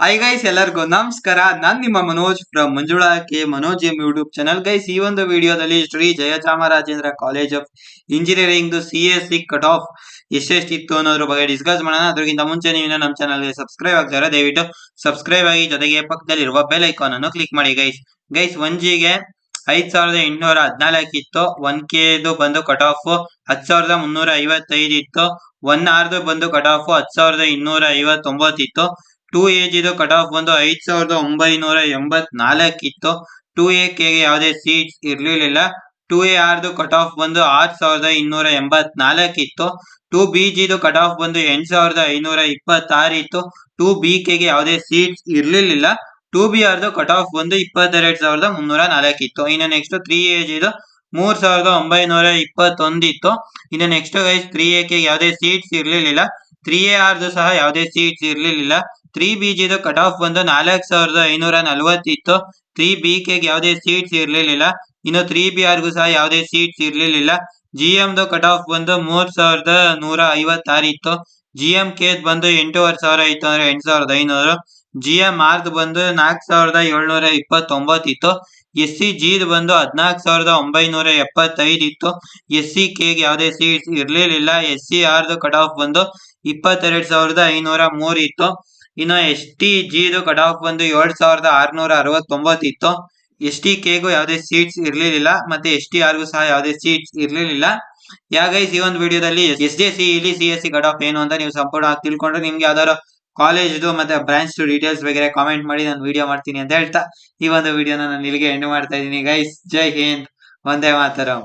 Hi guys, ಎಲ್ಲರಿಗೂ ನಮಸ್ಕಾರ. ನಾನ್ ನಿಮ್ಮ Manoj from Manjula K Manoj M YouTube channel. Guys, ಈ ಒಂದು ವಿಡಿಯೋದಲ್ಲಿ Shri Jayachamarajendra college of engineering CSE cut off ಎಷ್ಟೆಷ್ಟಿತ್ತು ಅನ್ನೋದ್ರ ಬಗ್ಗೆ ಡಿಸ್ಕಸ್ ಮಾಡೋಣ. ಅದಕ್ಕಿಂತ ಮುಂಚೆ ನೀವು ನಮ್ಮ ಚಾನಲ್ಗೆ ಸಬ್ಸ್ಕ್ರೈಬ್ ಆಗ್ತಾರೆ, ದಯವಿಟ್ಟು ಸಬ್ಸ್ಕ್ರೈಬ್ ಆಗಿ ಜೊತೆಗೆ ಪಕ್ಕದಲ್ಲಿರುವ ಬೆಲ್ ಐಕಾನ್ ಅನ್ನು ಕ್ಲಿಕ್ ಮಾಡಿ. ಗೈಸ್ 1Gಗೆ 5814 ಇತ್ತು. 1Kದು ಬಂದು ಕಟ್ ಆಫ್ 10355 ಇತ್ತು. 1Rದು ಬಂದು ಕಟ್ ಆಫ್ 10259 ಇತ್ತು. 2AGದು ಕಟ್ ಆಫ್ ಬಂದು 5984 ಇತ್ತು. 2AK ಗೆ ಯಾವುದೇ ಸೀಟ್ಸ್ ಇರ್ಲಿಲ್ಲ. 2ARದು ಕಟ್ ಆಫ್ ಬಂದು 6284 ಇತ್ತು. 2BGದು ಕಟ್ ಆಫ್ ಬಂದು 8526 ಇತ್ತು. 2BKಗೆ ಯಾವುದೇ ಸೀಟ್ಸ್ ಇರ್ಲಿಲ್ಲ. 2BRದು ಕಟ್ ಆಫ್ ಬಂದು 22304 ಇತ್ತು. ಇನ್ನು ನೆಕ್ಸ್ಟ್ 3AGದು 3921 ಇತ್ತು. ಇನ್ನು ನೆಕ್ಸ್ಟ್ ಗೈಸ್ 3AK ಯಾವುದೇ ಸೀಟ್ಸ್ ಇರ್ಲಿಲ್ಲ. 3ARದು ಸಹ ಯಾವುದೇ ಸೀಟ್ಸ್ ಇರ್ಲಿಲ್ಲ. 3BGದು ಕಟ್ ಆಫ್ ಬಂದು 4540 ಇತ್ತು. 3BKಗೆ ಯಾವುದೇ ಸೀಟ್ಸ್ ಇರ್ಲಿಲ್ಲ. ಇನ್ನು 3BRಗೂ ಸಹ ಯಾವುದೇ ಸೀಟ್ಸ್ ಇರ್ಲಿಲ್ಲ. GMದು ಕಟ್ ಆಫ್ ಬಂದು 3156 ಇತ್ತು. GMK ಬಂದು 8500 ಇತ್ತು, ಅಂದ್ರೆ 8500. GMRದು ಬಂದು 4729 ಇತ್ತು. SCGದು ಬಂದು 14975 ಇತ್ತು. SCKಗೆ ಯಾವುದೇ ಸೀಟ್ಸ್ ಇರ್ಲಿಲ್ಲ. SCRದು ಕಟ್ ಆಫ್ ಬಂದು 22503 ಇತ್ತು. ಇನ್ನು STGದು ಕಟ್ ಆಫ್ ಬಂದು 7669 ಇತ್ತು. STKಗೂ ಯಾವುದೇ ಸೀಟ್ಸ್ ಇರ್ಲಿಲ್ಲ, ಮತ್ತೆ STRಗೂ ಸಹ ಯಾವುದೇ ಸೀಟ್ಸ್ ಇರ್ಲಿಲ್ಲ. ಗೈಸ್, ಈ ಒಂದು ವಿಡಿಯೋದಲ್ಲಿ SJCE CSE ಕಟ್ ಆಫ್ ಏನು ಅಂತ ನೀವು ಸಂಪೂರ್ಣವಾಗಿ ತಿಳ್ಕೊಂಡ್ರೆ, ನಿಮ್ಗೆ ಯಾವ್ದಾದ್ರು ಕಾಲೇಜ್ದು ಮತ್ತೆ ಬ್ರಾಂಚ್ ಡೀಟೇಲ್ಸ್ ಬಗ್ಗೆ ಕಾಮೆಂಟ್ ಮಾಡಿ, ನಾನು ವಿಡಿಯೋ ಮಾಡ್ತೀನಿ ಅಂತ ಹೇಳ್ತಾ ಈ ಒಂದು ವಿಡಿಯೋನ ನಾನು ಇಲ್ಲಿಗೆ ಎಂಡ್ ಮಾಡ್ತಾ ಇದ್ದೀನಿ. ಗೈಸ್, ಜೈ ಹಿಂದ್, ವಂದೇ ಮಾತರಂ.